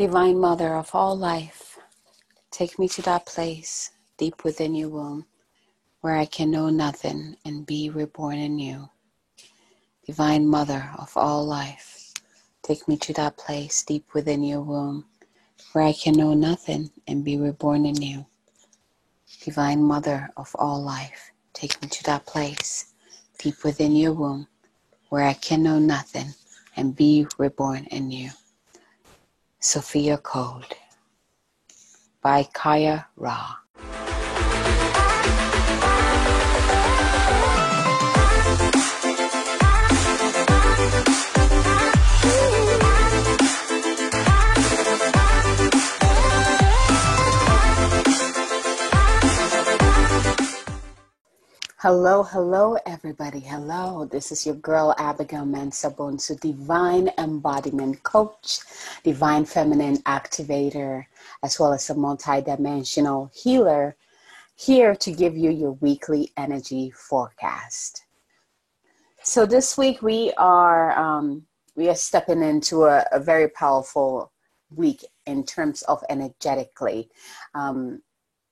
Divine Mother of all life, take me to that place deep within your womb where I can know nothing and be reborn in you. Divine Mother of all life, take me to that place deep within your womb where I can know nothing and be reborn in you. Divine Mother of all life, take me to that place deep within your womb where I can know nothing and be reborn in you. Sophia Code by Kaya Ra. Hello, everybody. Hello. This is your girl, Abigail Mensah-Bonsu, Divine Embodiment Coach, Divine Feminine Activator, as well as a multidimensional healer, here to give you your weekly energy forecast. So this week we are stepping into a very powerful week in terms of energetically.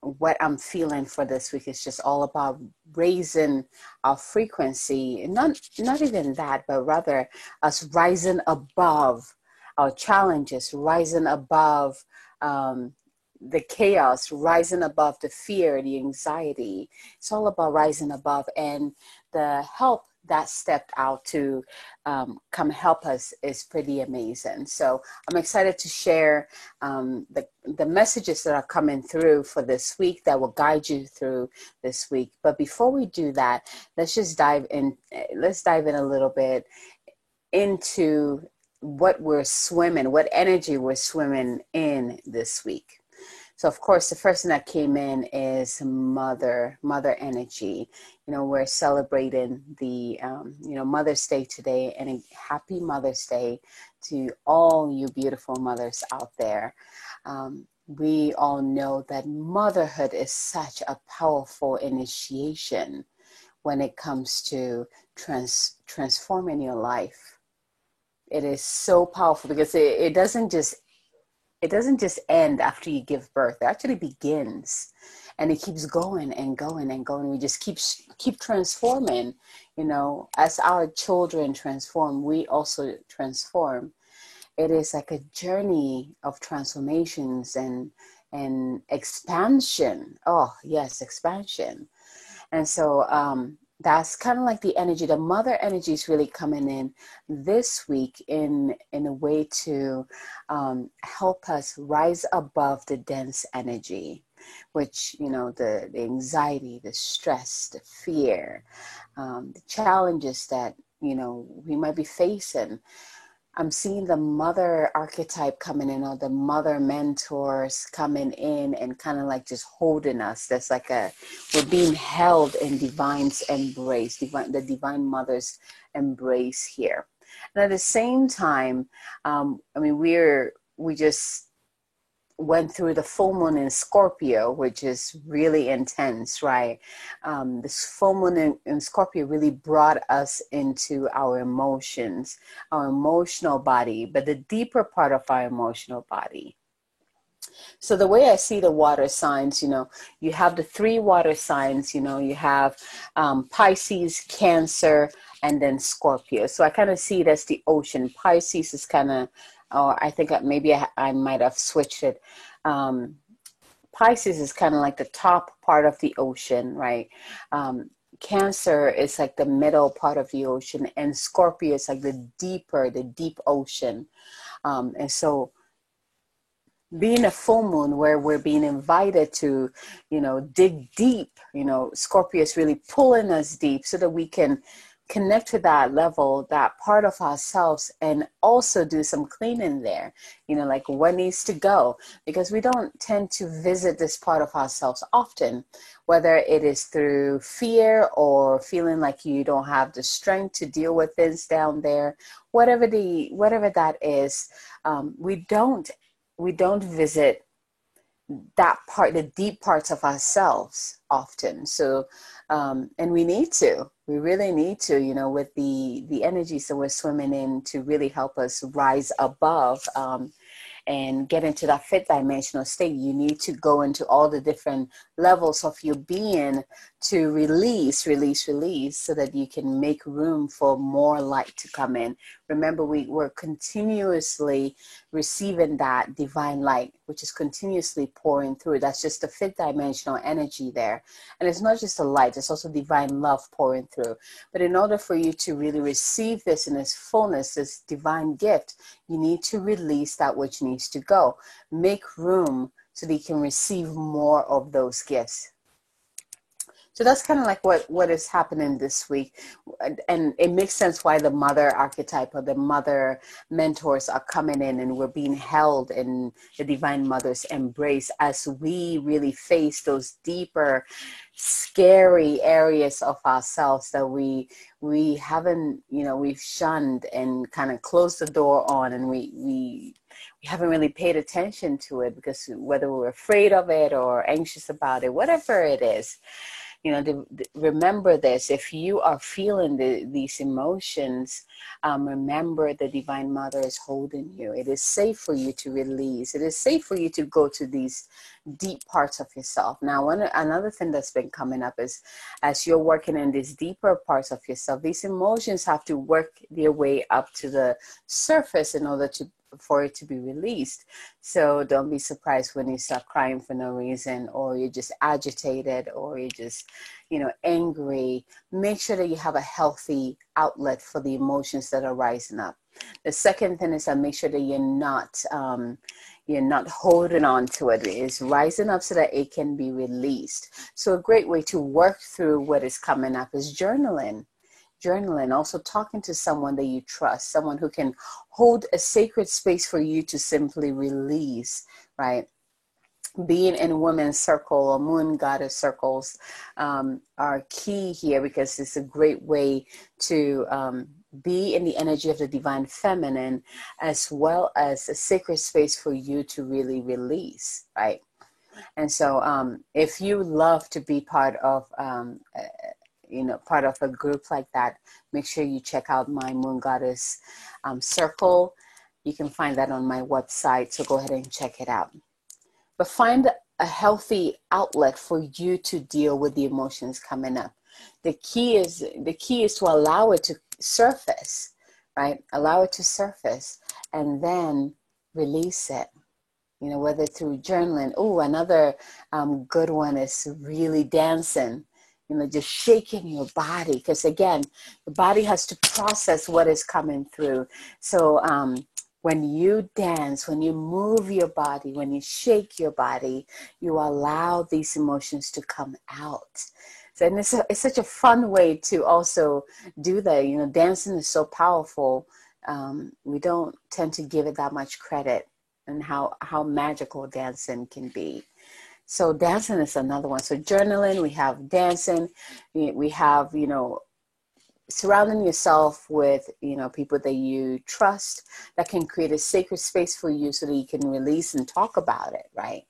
What I'm feeling for this week is just all about raising our frequency. Not even that, but rather us rising above our challenges, rising above the chaos, rising above the fear, the anxiety. It's all about rising above, and the help that stepped out to come help us is pretty amazing. So I'm excited to share the messages that are coming through for this week that will guide you through this week. But before we do that, let's dive in a little bit into what energy we're swimming in this week. So, of course, the first thing that came in is mother energy. You know, we're celebrating the, Mother's Day today, and a happy Mother's Day to all you beautiful mothers out there. We all know that motherhood is such a powerful initiation when it comes to transforming your life. It is so powerful because it doesn't just end after you give birth. It actually begins, and it keeps going and going and going. We just keep transforming. You know, as our children transform, we also transform. It is like a journey of transformations and expansion. Oh yes, expansion. And so that's kind of like the energy. The mother energy is really coming in this week in a way to help us rise above the dense energy, which, you know, the anxiety, the stress, the fear, the challenges that, you know, we might be facing. I'm seeing the mother archetype coming in, or the mother mentors coming in and kind of like just holding us. There's like we're being held in divine's embrace, the divine mother's embrace here. And at the same time, we just went through the full moon in Scorpio, which is really intense, right? This full moon in Scorpio really brought us into our emotions, our emotional body, but the deeper part of our emotional body. So the way I see the water signs, you know, you have the three water signs, you know, you have Pisces, Cancer, and then Scorpio. So I kind of see it as the ocean. Pisces is kind of, or I think maybe I might have switched it. Pisces is kind of like the top part of the ocean, right? Cancer is like the middle part of the ocean, and Scorpio is like the deep ocean. And so being a full moon where we're being invited to, you know, dig deep, you know, Scorpio is really pulling us deep so that we can connect to that level, that part of ourselves, and also do some cleaning there, you know, like what needs to go, because we don't tend to visit this part of ourselves often, whether it is through fear or feeling like you don't have the strength to deal with things down there, whatever that is. We don't visit that part, the deep parts of ourselves often. So, and we really need to, you know, with the energies that we're swimming in to really help us rise above. and get into that fifth dimensional state, you need to go into all the different levels of your being to release, so that you can make room for more light to come in. Remember, we're continuously receiving that divine light, which is continuously pouring through. That's just the fifth dimensional energy there. And it's not just a light, it's also divine love pouring through. But in order for you to really receive this in its fullness, this divine gift, you need to release that which needs to go. Make room so that you can receive more of those gifts. So that's kind of like what is happening this week. And it makes sense why the mother archetype or the mother mentors are coming in, and we're being held in the divine mother's embrace as we really face those deeper, scary areas of ourselves that we haven't, we've shunned and kind of closed the door on, and we haven't really paid attention to it because whether we're afraid of it or anxious about it, whatever it is. Remember this: if you are feeling these emotions, remember the divine mother is holding you. It is safe for you to release. It is safe for you to go to these deep parts of yourself. Now, another thing that's been coming up is, as you're working in these deeper parts of yourself, these emotions have to work their way up to the surface in order for it to be released. So don't be surprised when you start crying for no reason, or you're just agitated, or you're just, angry. Make sure that you have a healthy outlet for the emotions that are rising up. The second thing is that make sure that you're not holding on to it. It's rising up so that it can be released. So a great way to work through what is coming up is journaling, also talking to someone that you trust, someone who can hold a sacred space for you to simply release, right? Being in women's circle or moon goddess circles are key here, because it's a great way to be in the energy of the divine feminine, as well as a sacred space for you to really release, right? And so if you love to be part of part of a group like that, make sure you check out my Moon Goddess circle. You can find that on my website, so go ahead and check it out. But find a healthy outlet for you to deal with the emotions coming up. The key is to allow it to surface, right? Allow it to surface and then release it. Whether through journaling. Oh, another good one is really dancing. Just shaking your body, because again, the body has to process what is coming through. So when you dance, when you move your body, when you shake your body, you allow these emotions to come out. So, and it's such a fun way to also do that. Dancing is so powerful. We don't tend to give it that much credit, and how magical dancing can be. So dancing is another one. So journaling, we have dancing, we have, surrounding yourself with, people that you trust, that can create a sacred space for you so that you can release and talk about it, right?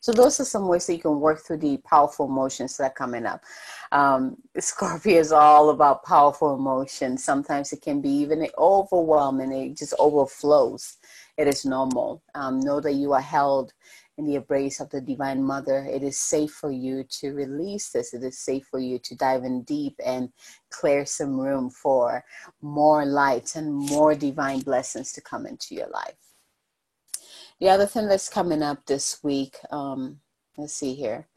So those are some ways that you can work through the powerful emotions that are coming up. Scorpio is all about powerful emotions. Sometimes it can be even overwhelming. It just overflows. It is normal. Know that you are held in the embrace of the divine mother. It is safe for you to release this. It is safe for you to dive in deep and clear some room for more light and more divine blessings to come into your life. The other thing that's coming up this week, let's see here.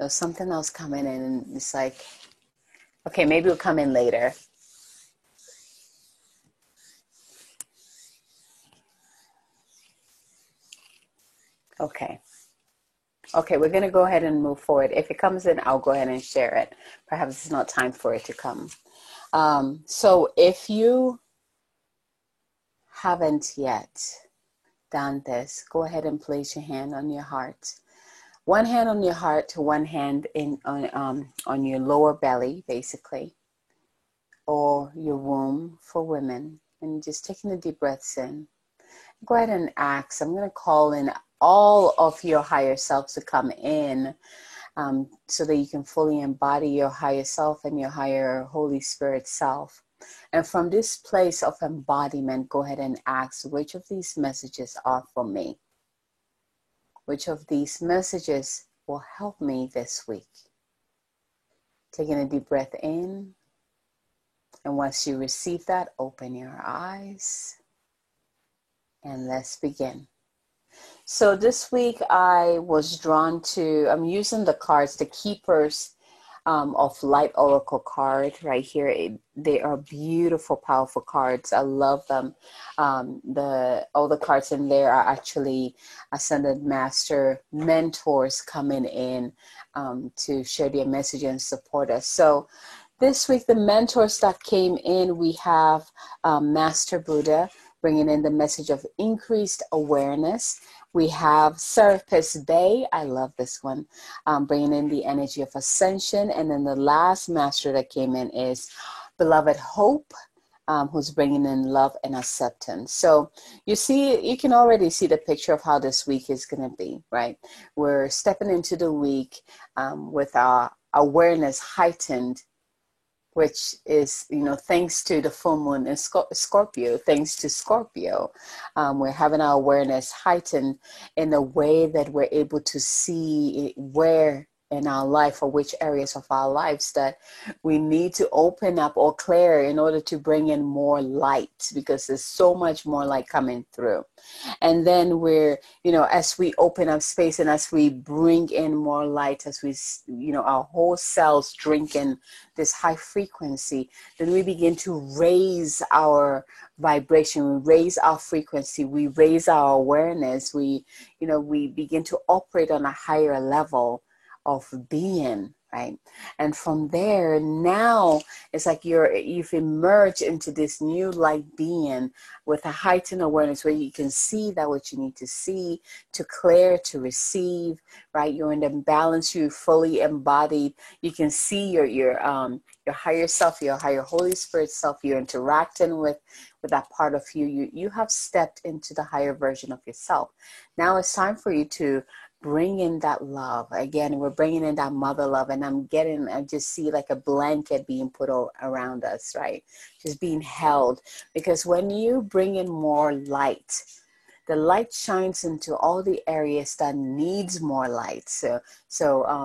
There's something else coming in, and it's like, okay, maybe it'll come in later. Okay, we're going to go ahead and move forward. If it comes in, I'll go ahead and share it. Perhaps it's not time for it to come. So if you haven't yet done this, go ahead and place your hand on your heart. One hand on your heart, one hand on your lower belly, basically, or your womb for women. And just taking the deep breaths in. Go ahead and ask. I'm going to call in all of your higher selves to come in, so that you can fully embody your higher self and your higher Holy Spirit self. And from this place of embodiment, go ahead and ask, which of these messages are for me? Which of these messages will help me this week? Taking a deep breath in. And once you receive that, open your eyes. And let's begin. So this week I was drawn to, I'm using the cards, the Keepers of Light Oracle card right here. They are beautiful, powerful cards. I love them. All the cards in there are actually Ascended Master mentors coming in to share their message and support us. So this week, the mentors that came in, we have Master Buddha bringing in the message of increased awareness. We have Serapis Bey, I love this one, bringing in the energy of ascension. And then the last master that came in is Beloved Hope, who's bringing in love and acceptance. So you can already see the picture of how this week is going to be, right? We're stepping into the week with our awareness heightened, which is, thanks to the full moon in Scorpio, thanks to Scorpio, we're having our awareness heightened in a way that we're able to see where in our life, or which areas of our lives that we need to open up or clear in order to bring in more light, because there's so much more light coming through. And then we're, as we open up space and as we bring in more light, as we, our whole cells drink in this high frequency, then we begin to raise our vibration, we raise our frequency, we raise our awareness, we begin to operate on a higher level of being, right? And from there, now it's like you've emerged into this new light being with a heightened awareness where you can see that what you need to see, to clear, to receive, right? You're in the balance, you're fully embodied. You can see your higher self, your higher Holy Spirit self. You're interacting with that part of you. You have stepped into the higher version of yourself. Now it's time for you to bring in that love. Again, we're bringing in that mother love, and I just see like a blanket being put around us, right? Just being held. Because when you bring in more light, the light shines into all the areas that needs more light. So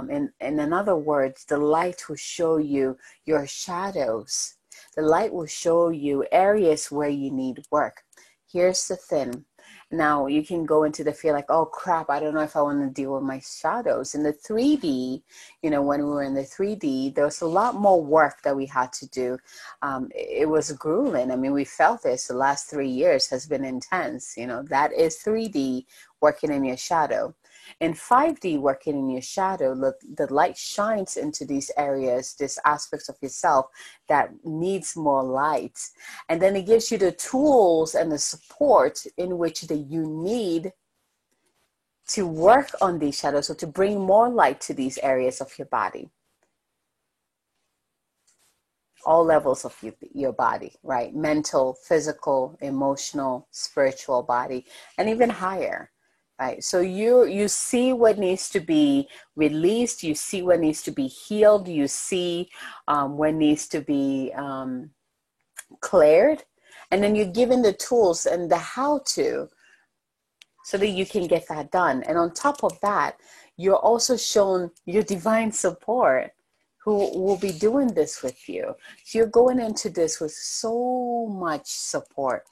in other words, the light will show you your shadows. The light will show you areas where you need work. Here's the thing. Now you can go into the fear like, oh crap, I don't know if I want to deal with my shadows. In the 3D, when we were in the 3D, there was a lot more work that we had to do. It was grueling. I mean, we felt this. The last 3 years has been intense. That is 3D, working in your shadow. In 5D, working in your shadow, the light shines into these areas, these aspects of yourself that needs more light. And then it gives you the tools and the support in which that you need to work on these shadows, or to bring more light to these areas of your body. All levels of your body, right? Mental, physical, emotional, spiritual body, and even higher. Right. So you see what needs to be released. You see what needs to be healed. You see what needs to be cleared. And then you're given the tools and the how to, so that you can get that done. And on top of that, you're also shown your divine support, who will be doing this with you. So you're going into this with so much support.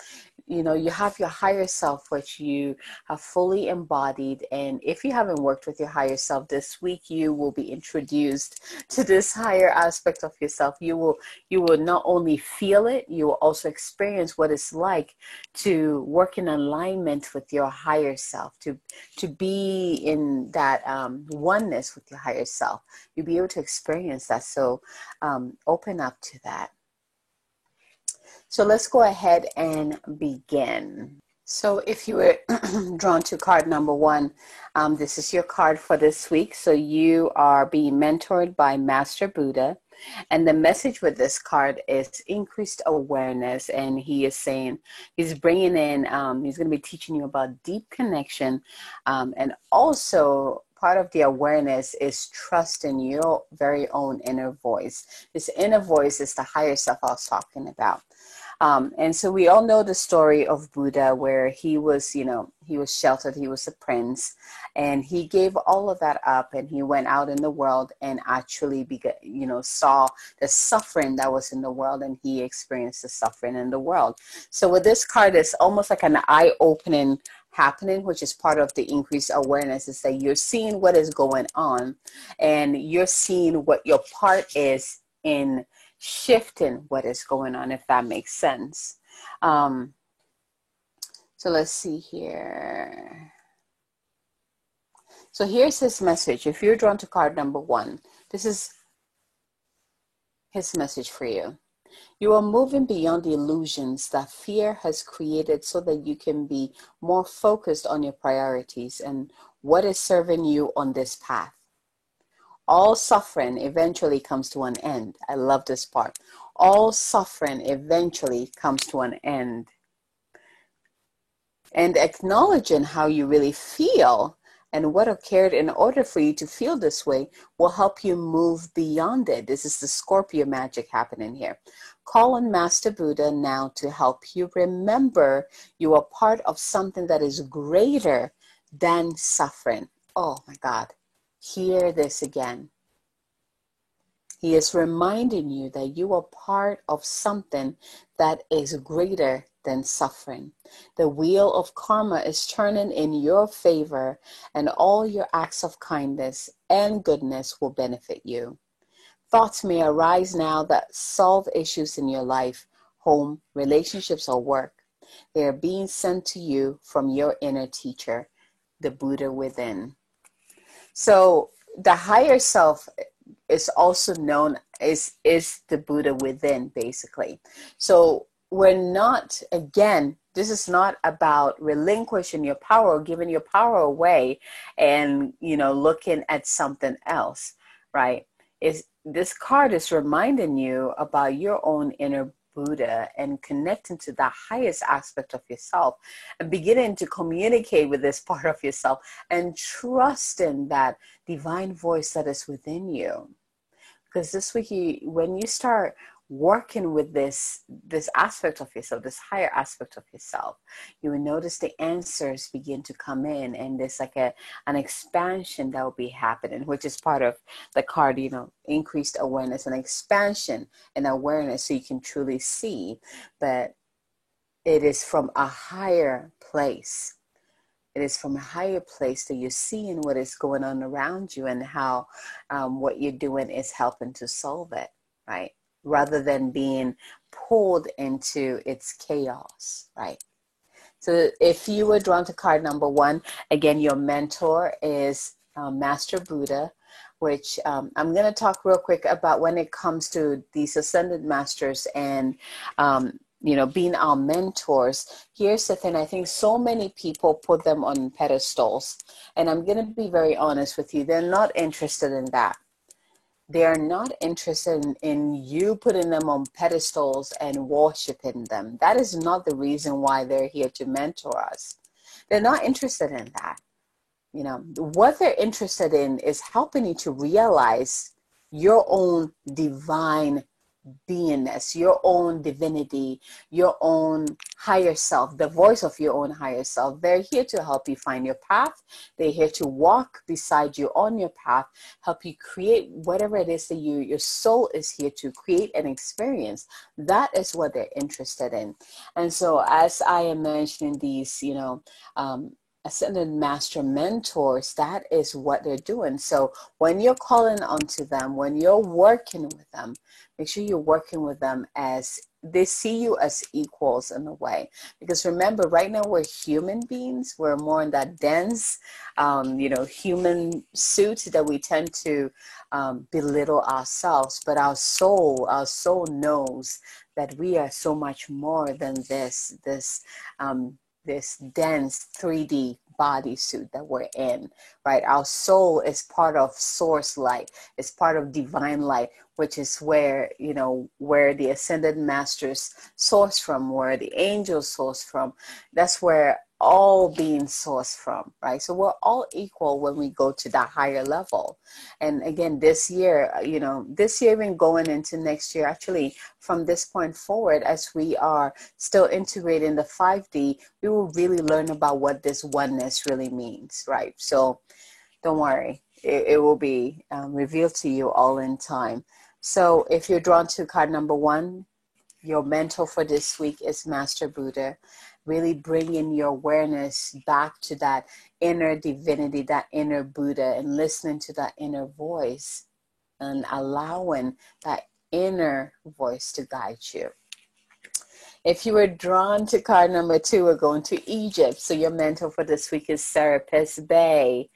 You have your higher self, which you have fully embodied. And if you haven't worked with your higher self this week, you will be introduced to this higher aspect of yourself. You will not only feel it, you will also experience what it's like to work in alignment with your higher self, to be in that oneness with your higher self. You'll be able to experience that. So open up to that. So let's go ahead and begin. So if you were drawn to card number 1, this is your card for this week. So you are being mentored by Master Buddha. And the message with this card is increased awareness. And he is saying, he's bringing in, he's going to be teaching you about deep connection, and also part of the awareness is trusting your very own inner voice. This inner voice is the higher self I was talking about. And so we all know the story of Buddha, where he was, he was sheltered, he was a prince, and he gave all of that up, and he went out in the world and actually, saw the suffering that was in the world, and he experienced the suffering in the world. So with this card, it's almost like an eye-opening happening, which is part of the increased awareness, is that you're seeing what is going on, and you're seeing what your part is in shifting what is going on, if that makes sense. So let's see here. So here's his message. If you're drawn to card number 1, this is his message for you. You are moving beyond the illusions that fear has created so that you can be more focused on your priorities and what is serving you on this path. All suffering eventually comes to an end. I love this part. All suffering eventually comes to an end. And acknowledging how you really feel and what occurred in order for you to feel this way will help you move beyond it. This is the Scorpio magic happening here. Call on Master Buddha now to help you remember you are part of something that is greater than suffering. Oh my God. Hear this again. He is reminding you that you are part of something that is greater than suffering. The wheel of karma is turning in your favor, and all your acts of kindness and goodness will benefit you. Thoughts may arise now that solve issues in your life, home, relationships, or work. They are being sent to you from your inner teacher, the Buddha within. So the higher self is also known as the Buddha within, basically. So we're not, again, this is not about relinquishing your power or giving your power away and, looking at something else, right? This card is reminding you about your own inner Buddha and connecting to the highest aspect of yourself and beginning to communicate with this part of yourself and trusting that divine voice that is within you. Because this week, when you start working with this aspect of yourself, this higher aspect of yourself, you will notice the answers begin to come in, and there's like an expansion that will be happening, which is part of the card, increased awareness and expansion and awareness, so you can truly see that it is from a higher place. It is from a higher place that you're seeing what is going on around you and how what you're doing is helping to solve it, right? Rather than being pulled into its chaos, right? So if you were drawn to card number 1, again, your mentor is Master Buddha, which I'm going to talk real quick about when it comes to these ascended masters and being our mentors. Here's the thing. I think so many people put them on pedestals. And I'm going to be very honest with you. They're not interested in that. They are not interested in you putting them on pedestals and worshiping them. That is not the reason why they're here to mentor us. They're not interested in that. What they're interested in is helping you to realize your own divine beingness, your own divinity, your own higher self, the voice of your own higher self. They're here to help you find your path. They're here to walk beside you on your path, help you create whatever it is that your soul is here to create and experience. That is what they're interested in. And so as I am mentioning these, ascended master mentors, that is what they're doing. So when you're calling onto them, when you're working with them, make sure you're working with them as they see you as equals in a way. Because remember, right now we're human beings. We're more in that dense, human suit that we tend to belittle ourselves. But our soul knows that we are so much more than this dense 3D bodysuit that we're in, right? Our soul is part of source light. It's part of divine light, which is where the ascended masters source from, where the angels source from. That's where all being sourced from, right? So we're all equal when we go to that higher level. And again, this year, this year even going into next year, actually from this point forward, as we are still integrating the 5D, we will really learn about what this oneness really means, right? So don't worry, it will be revealed to you all in time. So if you're drawn to card number 1, your mentor for this week is Master Buddha. Really bringing your awareness back to that inner divinity, that inner Buddha, and listening to that inner voice and allowing that inner voice to guide you. If you were drawn to card number 2, we're going to Egypt. So your mentor for this week is Serapis Bey.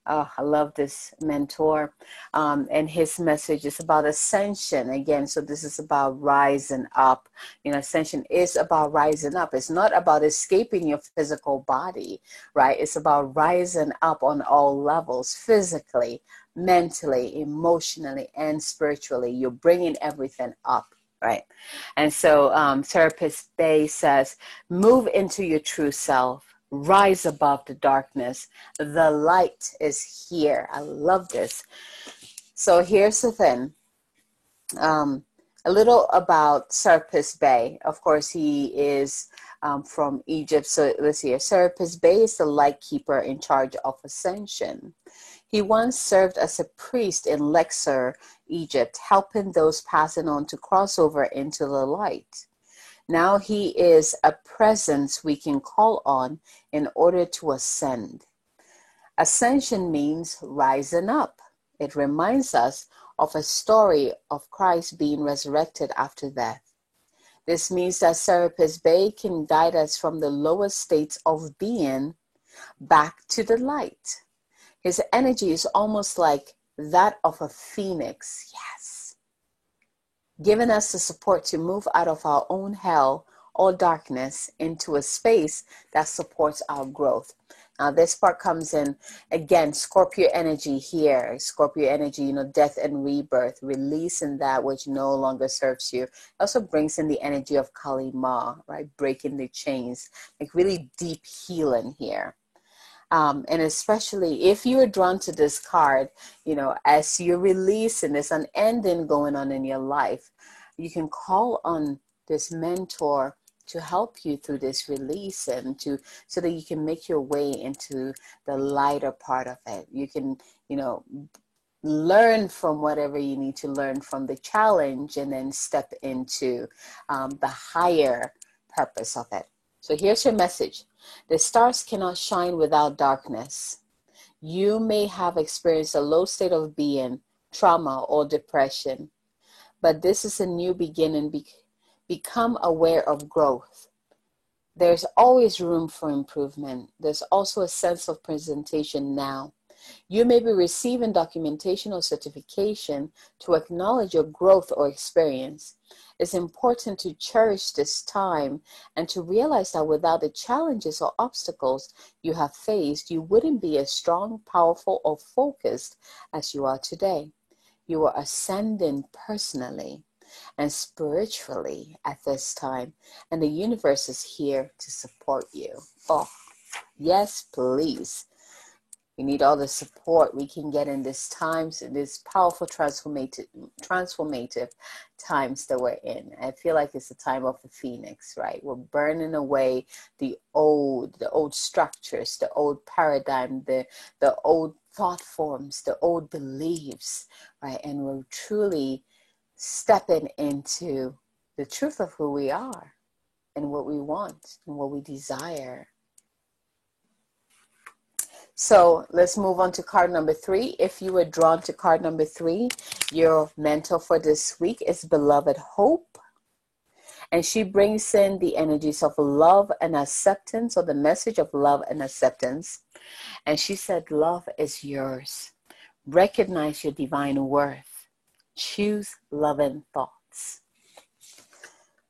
Oh, I love this mentor. And his message is about ascension again. So this is about rising up. Ascension is about rising up. It's not about escaping your physical body, right? It's about rising up on all levels, physically, mentally, emotionally, and spiritually. You're bringing everything up, right? And so Serapis Bey says, move into your true self. Rise above the darkness. The light is here. I love this. So here's the thing. A little about Serapis Bey. Of course, he is from Egypt. So let's see here. Serapis Bey is the light keeper in charge of ascension. He once served as a priest in Luxor, Egypt, helping those passing on to cross over into the light. Now he is a presence we can call on in order to ascend. Ascension means rising up. It reminds us of a story of Christ being resurrected after death. This means that Serapis Bey can guide us from the lowest states of being back to the light. His energy is almost like that of a phoenix. Yes. Giving us the support to move out of our own hell or darkness into a space that supports our growth. Now this part comes in, again, Scorpio energy here. Scorpio energy, death and rebirth, releasing that which no longer serves you. It also brings in the energy of Kali Ma, right? Breaking the chains, like really deep healing here. And especially if you are drawn to this card, as you're releasing, there's an ending going on in your life, you can call on this mentor to help you through this release and so that you can make your way into the lighter part of it. You can, learn from whatever you need to learn from the challenge and then step into the higher purpose of it. So here's your message. The stars cannot shine without darkness. You may have experienced a low state of being, trauma, or depression, but this is a new beginning. Become aware of growth. There's always room for improvement. There's also a sense of presentation now. You may be receiving documentation or certification to acknowledge your growth or experience. It's important to cherish this time and to realize that without the challenges or obstacles you have faced, you wouldn't be as strong, powerful, or focused as you are today. You are ascending personally and spiritually at this time, and the universe is here to support you. Oh, yes, please. We need all the support we can get in this times, in this powerful transformative times that we're in. I feel like it's the time of the phoenix, right? We're burning away the old structures, the old paradigm, the old thought forms, the old beliefs, right? And we're truly stepping into the truth of who we are and what we want and what we desire. So let's move on to card number 3. If you were drawn to card number 3, your mentor for this week is Beloved Hope. And she brings in the energies of love and acceptance, or the message of love and acceptance. And she said, love is yours. Recognize your divine worth. Choose loving thoughts.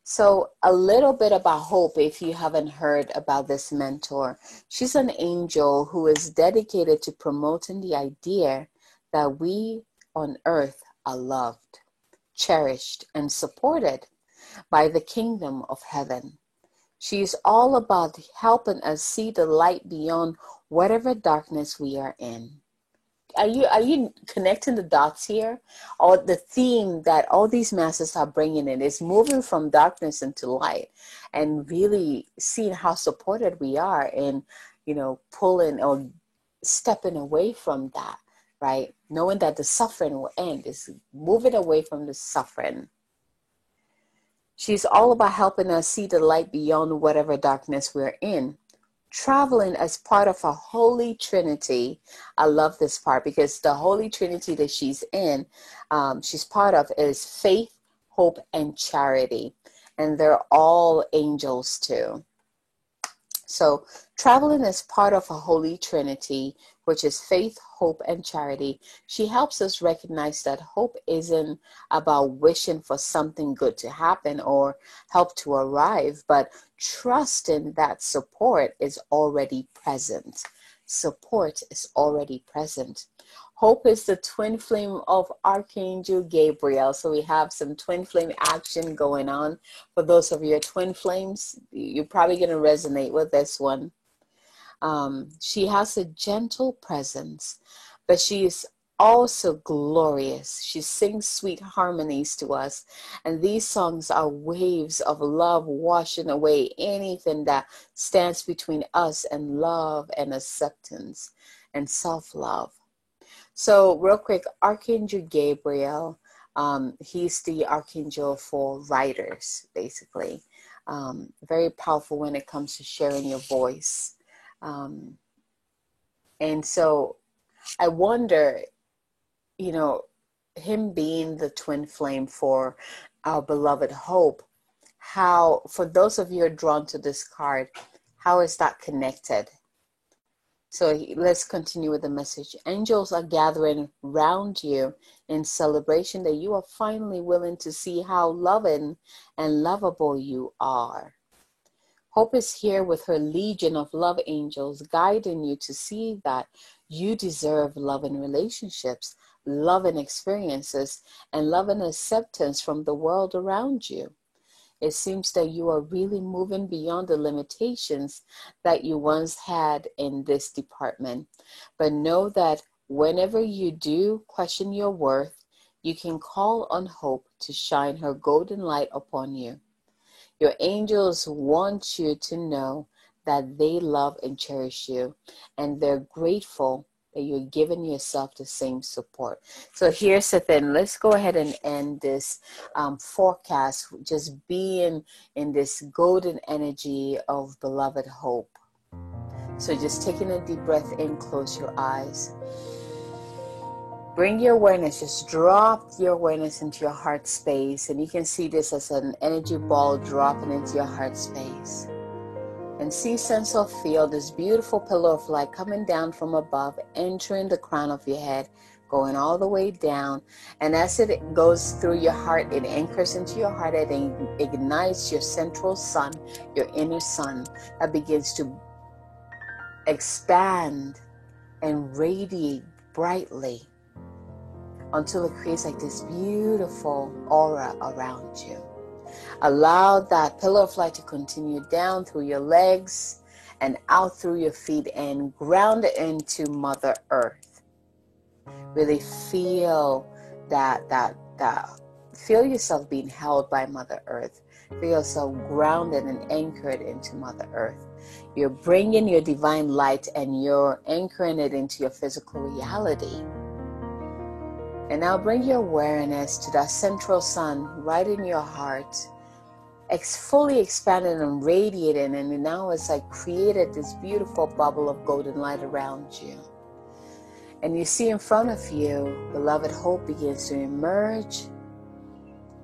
So a little bit about Hope, if you haven't heard about this mentor. She's an angel who is dedicated to promoting the idea that we on earth are loved, cherished, and supported by the kingdom of heaven. She's all about helping us see the light beyond whatever darkness we are in. Are you connecting the dots here? Or the theme that all these masters are bringing in is moving from darkness into light, and really seeing how supported we are in, pulling or stepping away from that, right? Knowing that the suffering will end, is moving away from the suffering. She's all about helping us see the light beyond whatever darkness we're in. Traveling as part of a holy trinity. I love this part because the holy trinity that she's in, she's part of, is faith, hope, and charity. And they're all angels too. So traveling as part of a holy trinity, which is faith, hope, and charity, she helps us recognize that hope isn't about wishing for something good to happen or help to arrive, but trusting that support is already present. Support is already present. Hope is the twin flame of Archangel Gabriel. So we have some twin flame action going on. For those of you twin flames, you're probably going to resonate with this one. She has a gentle presence, but she is also glorious. She sings sweet harmonies to us. And these songs are waves of love washing away anything that stands between us and love and acceptance and self-love. So real quick, Archangel Gabriel, he's the archangel for writers, basically. Very powerful when it comes to sharing your voice. And so I wonder, him being the twin flame for our beloved Hope, how, for those of you who are drawn to this card, how is that connected? So let's continue with the message. Angels are gathering round you in celebration that you are finally willing to see how loving and lovable you are. Hope is here with her legion of love angels guiding you to see that you deserve love in relationships, love in experiences, and love and acceptance from the world around you. It seems that you are really moving beyond the limitations that you once had in this department. But know that whenever you do question your worth, you can call on Hope to shine her golden light upon you. Your angels want you to know that they love and cherish you, and they're grateful that you're giving yourself the same support. So here's the thing. Let's go ahead and end this forecast, just being in this golden energy of beloved Hope. So just taking a deep breath in, close your eyes. Bring your awareness, just drop your awareness into your heart space. And you can see this as an energy ball dropping into your heart space. And see, sense, or feel this beautiful pillar of light coming down from above, entering the crown of your head, going all the way down. And as it goes through your heart, it anchors into your heart and ignites your central sun, your inner sun, that begins to expand and radiate brightly until it creates like this beautiful aura around you. Allow that pillar of light to continue down through your legs and out through your feet and ground it into Mother Earth. Really feel feel yourself being held by Mother Earth. Feel yourself grounded and anchored into Mother Earth. You're bringing your divine light and you're anchoring it into your physical reality. And now bring your awareness to that central sun right in your heart, fully expanded and radiating, and now it's like created this beautiful bubble of golden light around you. And you see in front of you, beloved Hope begins to emerge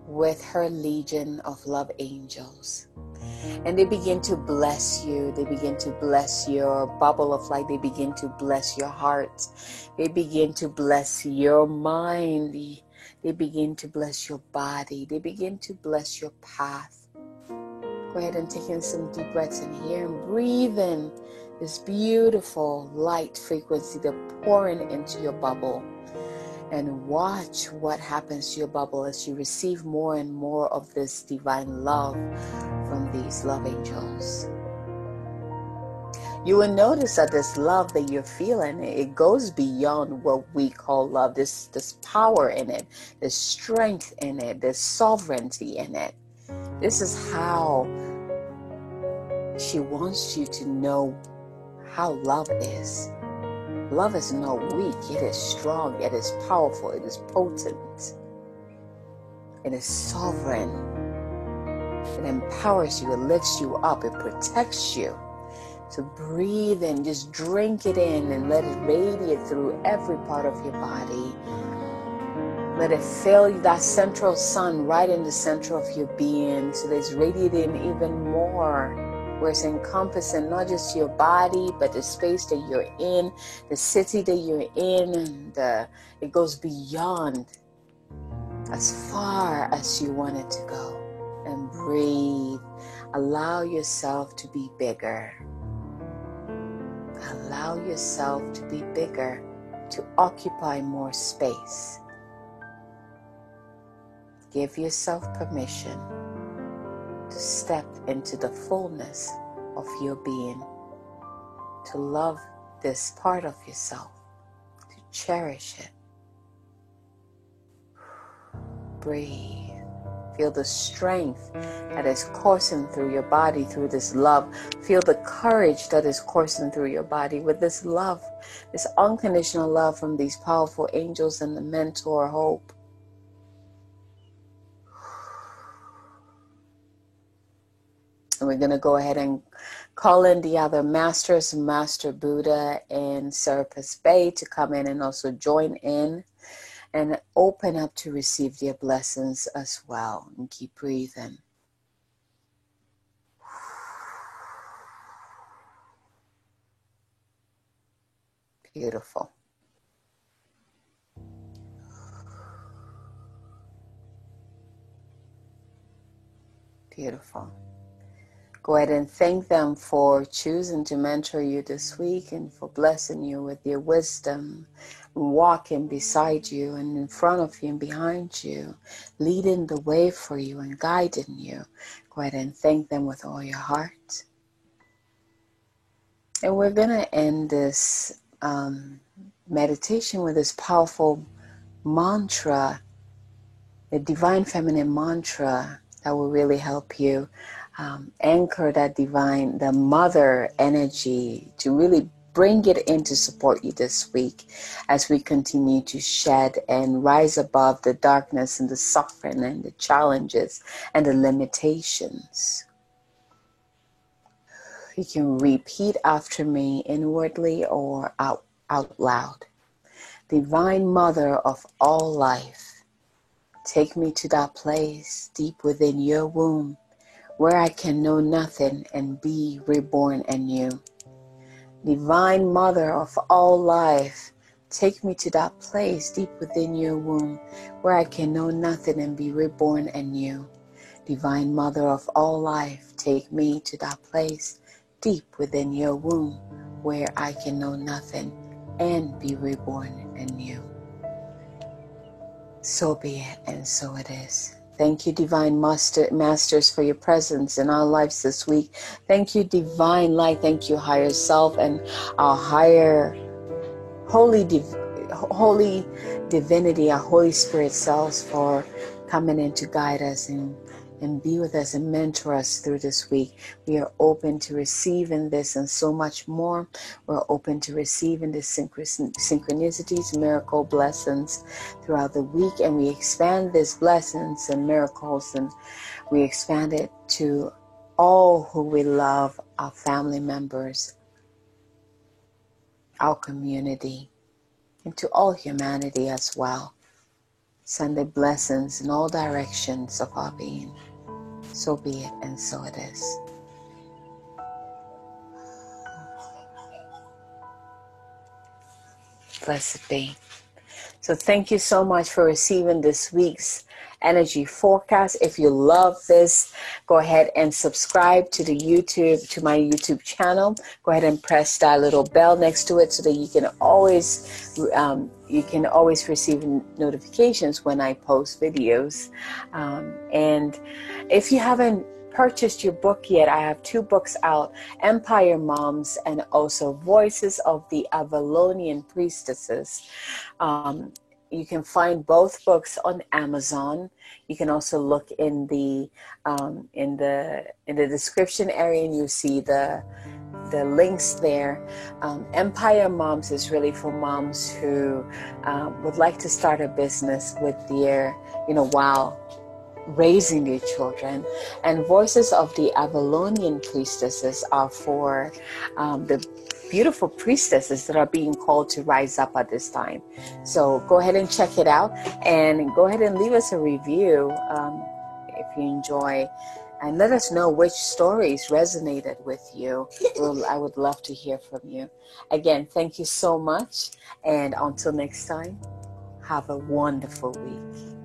with her legion of love angels. And they begin to bless you. They begin to bless your bubble of light. They begin to bless your heart. They begin to bless your mind. They begin to bless your body. They begin to bless your path. Go ahead and take in some deep breaths in here and breathe in this beautiful light frequency that's pouring into your bubble. And watch what happens to your bubble as you receive more and more of this divine love from these love angels. You will notice that this love that you're feeling, it goes beyond what we call love. This power in it, this strength in it, this sovereignty in it. This is how she wants you to know how love is. Love is not weak. It is strong. It is powerful. It is potent. It is sovereign. It empowers you. It lifts you up. It protects you. So breathe in. Just drink it in and let it radiate through every part of your body. Let it fill that central sun right in the center of your being, so that it's radiating even more, where it's encompassing not just your body, but the space that you're in, the city that you're in, and it goes beyond, as far as you want it to go. And breathe. Allow yourself to be bigger. Allow yourself to be bigger, to occupy more space. Give yourself permission to step into the fullness of your being, to love this part of yourself, to cherish it. Breathe. Feel the strength that is coursing through your body through this love. Feel the courage that is coursing through your body with this love, this unconditional love from these powerful angels and the mentor Hope. And we're going to go ahead and call in the other masters, Master Buddha and Serapis Bey, to come in and also join in and open up to receive their blessings as well. And keep breathing. Beautiful. Beautiful. Go ahead and thank them for choosing to mentor you this week and for blessing you with their wisdom, walking beside you and in front of you and behind you, leading the way for you and guiding you. Go ahead and thank them with all your heart. And we're going to end this meditation with this powerful mantra, the Divine Feminine mantra that will really help you anchor that divine, the mother energy, to really bring it in to support you this week as we continue to shed and rise above the darkness and the suffering and the challenges and the limitations. You can repeat after me inwardly or out loud. Divine Mother of all life, take me to that place deep within your womb where I can know nothing and be reborn anew. Divine Mother of all life, take me to that place deep within your womb where I can know nothing and be reborn anew. Divine Mother of all life, take me to that place deep within your womb where I can know nothing and be reborn anew. So be it, and so it is. Thank you, Divine Masters, for your presence in our lives this week. Thank you, Divine Light. Thank you, Higher Self, and our higher holy divinity, our Holy Spirit selves, for coming in to guide us and be with us and mentor us through this week. We are open to receiving this and so much more. We're open to receiving the synchronicities, miracle blessings throughout the week, and we expand these blessings and miracles, and we expand it to all who we love, our family members, our community, and to all humanity as well. Send the blessings in all directions of our being. So be it, and so it is. Blessed be. So thank you so much for receiving this week's energy forecast. If you love this, go ahead and subscribe to my YouTube channel. Go ahead and press that little bell next to it so that you can always receive notifications when I post videos. And if you haven't purchased your book yet, I have 2 books out, Empire Moms and also Voices of the Avalonian Priestesses. You can find both books on Amazon. You can also look in the description area, and you see the links there. Empire Moms is really for moms who would like to start a business with their, while raising their children. And Voices of the Avalonian Priestesses are for the beautiful priestesses that are being called to rise up at this time. So go ahead and check it out, and go ahead and leave us a review if you enjoy, and let us know which stories resonated with you. I would love to hear from you. Again, thank you so much, and until next time, have a wonderful week.